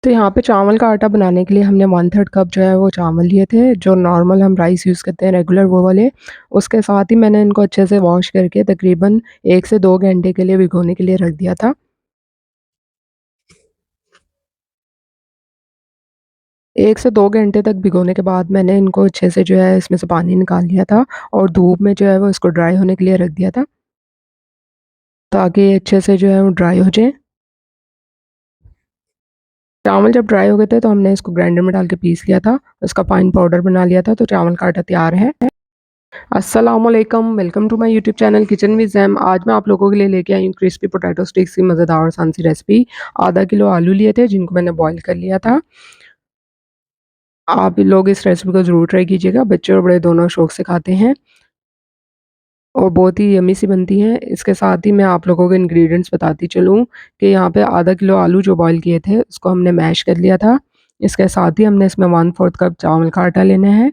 तो यहाँ पे चावल का आटा बनाने के लिए हमने 1/3 कप जो है वो चावल लिए थे, जो नॉर्मल हम राइस यूज़ करते हैं रेगुलर वो वाले। उसके साथ ही मैंने इनको अच्छे से वॉश करके तकरीबन 1 से 2 घंटे के लिए भिगोने के लिए रख दिया था। 1 से 2 घंटे तक भिगोने के बाद मैंने इनको अच्छे से जो है इसमें से पानी निकाल लिया था और धूप में जो है वो इसको ड्राई होने के लिए रख दिया था, ताकि ये अच्छे से जो है वो ड्राई हो जाएँ। चावल जब ड्राई हो गए थे तो हमने इसको ग्राइंडर में डाल के पीस लिया था, उसका फाइन पाउडर बना लिया था, तो चावल का आटा तैयार है। अस्सलामुअलैकुम, welcome to my YouTube channel kitchen with Zaim. आज मैं आप लोगों के लिए लेके आई हूँ क्रिस्पी पोटैटो स्टिक्स की मज़ेदार और आसान सी रेसिपी। आधा किलो आलू लिए थे जिनको मैंने बॉयल कर लिया था। आप लोग इस रेसिपी को ज़रूर ट्राई कीजिएगा, बच्चे और बड़े दोनों शौक से खाते हैं और बहुत ही यम्मी सी बनती हैं। इसके साथ ही मैं आप लोगों को इंग्रीडिएंट्स बताती चलूँ कि यहाँ पे आधा किलो आलू जो बॉयल किए थे उसको हमने मैश कर लिया था। इसके साथ ही हमने इसमें 1/4 कप चावल का आटा लेना है।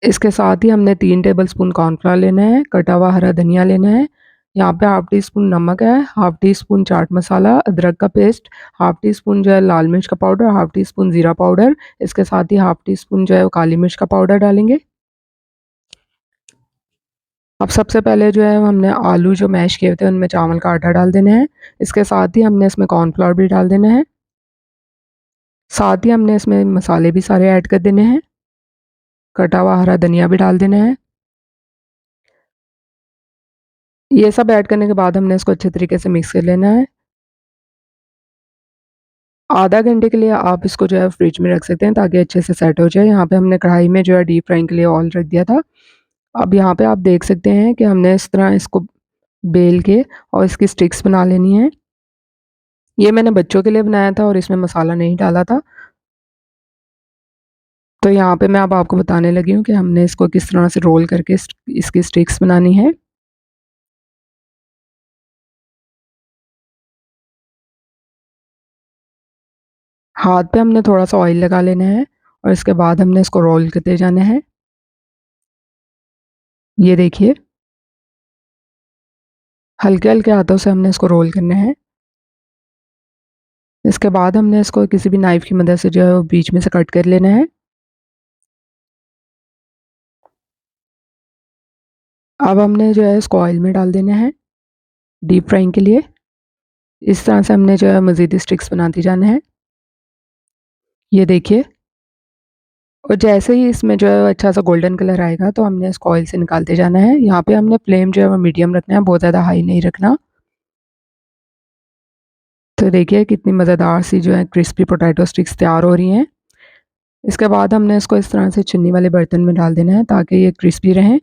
इसके साथ ही हमने 3 टेबलस्पून कॉर्नफ्लोर लेना है, कटा हुआ हरा धनिया लेना है, यहाँ पे हाफ़ टी स्पून नमक है, half tea spoon chaat masala, अदरक का पेस्ट, हाफ़ टी स्पून जो है लाल मिर्च का पाउडर, हाफ़ टी स्पून ज़ीरा पाउडर, इसके साथ ही हाफ़ टी स्पून जो है वो काली मिर्च का पाउडर डालेंगे। अब सबसे पहले जो है हमने आलू जो मैश किए थे उनमें चावल का आटा डाल देना है, इसके साथ ही हमने इसमें कॉर्नफ्लोर भी डाल देना है, साथ ही हमने इसमें मसाले भी सारे ऐड कर देने हैं, कटा हुआ हरा धनिया भी डाल देना है। ये सब ऐड करने के बाद हमने इसको अच्छे तरीके से मिक्स कर लेना है। आधा घंटे के लिए आप इसको जो है फ्रिज में रख सकते हैं ताकि अच्छे से सेट हो जाए। यहाँ पे हमने कढ़ाई में जो है डीप फ्राइंग के लिए ऑयल रख दिया था। अब यहाँ पे आप देख सकते हैं कि हमने इस तरह इसको बेल के और इसकी स्टिक्स बना लेनी है। ये मैंने बच्चों के लिए बनाया था और इसमें मसाला नहीं डाला था। तो यहाँ पे मैं अब आपको बताने लगी हूँ कि हमने इसको किस तरह से रोल करके इसकी स्टिक्स बनानी है। हाथ पे हमने थोड़ा-सा ऑयल लगा लेना है और इसके बाद हमने इसको रोल करते जाना है। ये देखिए, हल्के-हल्के हाथों से हमने इसको रोल करना है। इसके बाद हमने इसको किसी भी नाइफ़ की मदद से जो है वो बीच में से कट कर लेना है। अब हमने जो है इसको ऑयल में डाल देना है डीप फ्राइंग के लिए। इस तरह से हमने जो है मज़ीद स्टिक्स बनाते जाना है। ये देखिए, और जैसे ही इसमें जो है अच्छा सा गोल्डन कलर आएगा तो हमने इसको ऑयल से निकालते जाना है। यहाँ पे हमने फ्लेम जो है वो मीडियम रखना है, बहुत ज़्यादा हाई नहीं रखना। तो देखिए कितनी मज़ेदार सी जो है क्रिस्पी पोटैटो स्टिक्स तैयार हो रही हैं। इसके बाद हमने इसको इस तरह से चन्नी वाले बर्तन में डाल देना है ताकि ये क्रिस्पी रहें।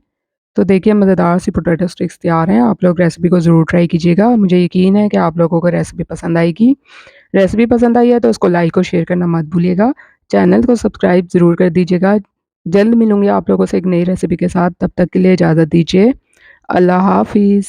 तो देखिए मज़ेदार सी पोटैटो स्टिक्स तैयार हैं। आप लोग रेसिपी को ज़रूर ट्राई कीजिएगा। मुझे यकीन है कि आप लोगों को रेसिपी पसंद आएगी। रेसिपी पसंद आई है तो उसको लाइक और शेयर करना मत भूलिएगा। चैनल को सब्सक्राइब ज़रूर कर दीजिएगा। जल्द मिलूँगी आप लोगों से एक नई रेसिपी के साथ, तब तक के लिए इजाज़त दीजिए। अल्लाह हाफ़िज़।